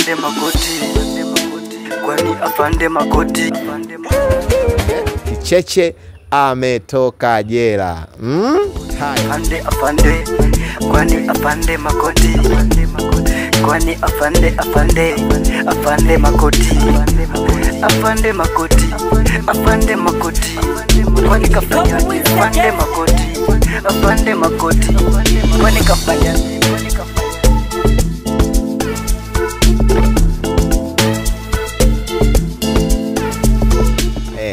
afande Makoti, kwani afande Makoti. Kicheche ametoka jela. Afande, kwani afande Makoti, kwani afande Makoti, afande Makoti, kwani kafanya afande Makoti, kwani kafanya.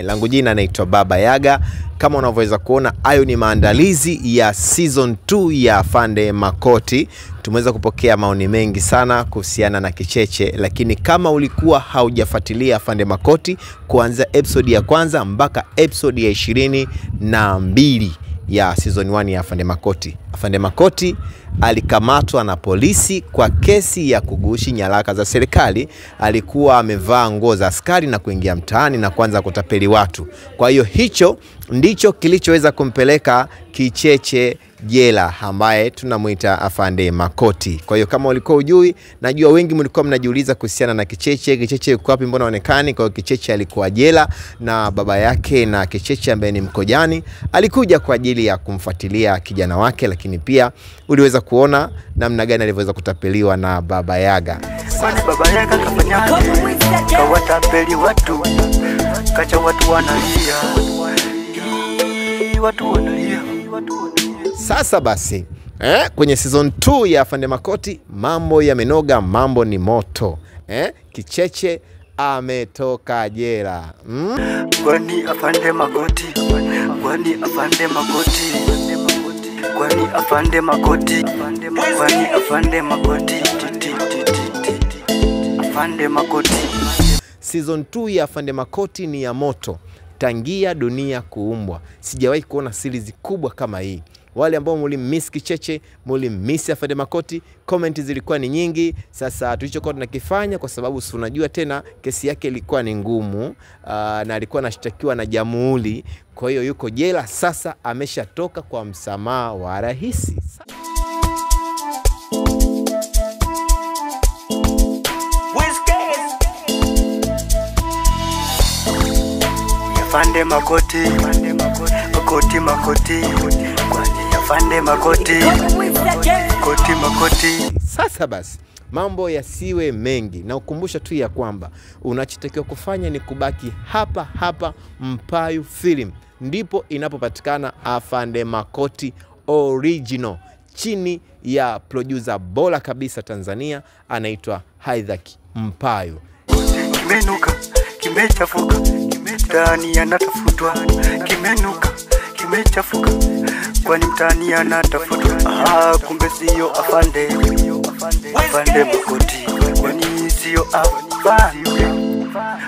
Langu jina naitwa Baba Yaga. Kama unavyoweza kuona, hayo ni maandalizi ya season 2 ya Afande Makoti. Tumeweza kupokea maoni mengi sana kuhusiana na Kicheche, lakini kama ulikuwa haujafuatilia Afande Makoti kuanzia episode ya kwanza mpaka episode ya 22 ya season 1 ya Afande Makoti. Afande Makoti alikamatwa na polisi kwa kesi ya kugushi nyaraka za serikali. Alikuwa amevaa nguo za askari na kuingia mtaani na kuanza kutapeli watu. Kwa hiyo hicho ndicho kilichoweza kumpeleka Kicheche jela, ambaye tunamuita Afande Makoti. Kwa hiyo kama ulikuwa ujui, najua wengi mlikuwa mnajiuliza kuhusiana na Kicheche. Kicheche yuko wapi, mbona haonekani? Kwa hiyo Kicheche alikuwa jela na baba yake, na Kicheche ambaye ni Mkojani alikuja kwa ajili ya kumfuatilia kijana wake, lakini pia uliweza kuona namna gani alivyoweza kutapeliwa na Baba Yaga. Kwani Baba Yaga kafanyaje? Kawatapeli watu, kacha watu wanalia. Watu wanalia. Sasa basi, kwenye season 2 ya Afande Makoti mambo yamenoga, mambo ni moto. Kicheche ametoka jela. Kwani afande Makoti, kwani afande Makoti, kwani afande Makoti, kwani afande Makoti, afande Makoti. Season 2 ya Afande Makoti ni ya moto. Tangia dunia kuumbwa sijawahi kuona series kubwa kama hii. Wale ambao mlimiss Kicheche, mlimiss Afande Makoti, comment zilikuwa ni nyingi. Sasa tulichokuwa tunakifanya, kwa sababu si unajua tena kesi yake ilikuwa ni ngumu, na alikuwa anashtakiwa na jamhuri. Kwa hiyo yuko jela sasa, ameshatoka kwa msamaha wa rais. Afande Makoti, Makoti, kwani afande Makoti, Makoti. Sasa basi, mambo yasiwe mengi, na ukumbusha tu ya kwamba unachotakiwa kufanya ni kubaki hapa hapa Mpayu Film. Ndipo inapopatikana Afande Makoti original, chini ya producer bora kabisa Tanzania, anaitwa Haidhaki Mpayu. Kimenuka, kimechafuka, mtaani anatafutwa. Kimenuka, kimechafuka, kwani mtaani anatafutwa. Kumbe sio afande Makoti, kwani sio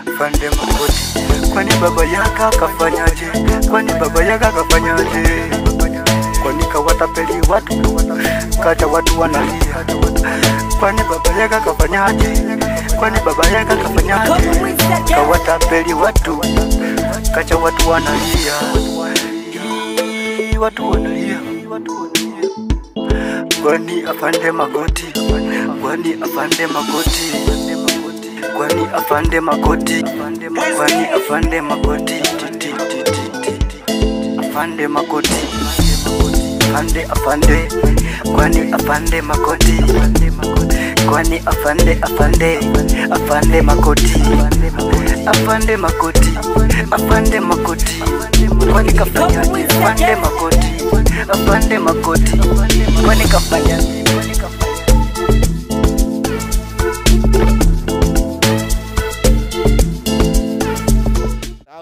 afande Makoti. Kwani Baba Yaga kafanyaje? Kwani Baba Yaga kafanyaje? Kwani kawatapeli watu, kacha watu wanalia. Kwani Baba Yaga kafanyaje? Kwani Baba Yaga kafanyaje? Kawatapeli watu, kacha watu wanalia. Watu wanalia. Kwani afande Makoti, kwani afande Makoti, kwani afande Makoti, kwani afande Makoti, afande Makoti, afande, kwani afande Makoti, kwani afande Makoti, afande Makoti, kwani kafanyaje? Afande Makoti, kwani kafanyaje?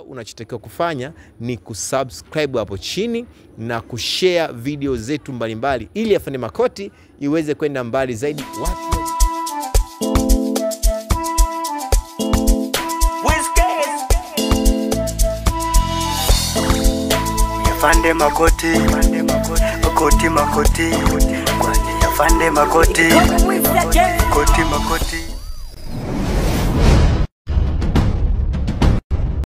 Unachotakiwa kufanya ni kusubscribe hapo chini na kushare video zetu mbalimbali, ili Afande Makoti iweze kwenda mbali zaidi. Afande Makoti, Makoti, kwani afande Makoti, Makoti.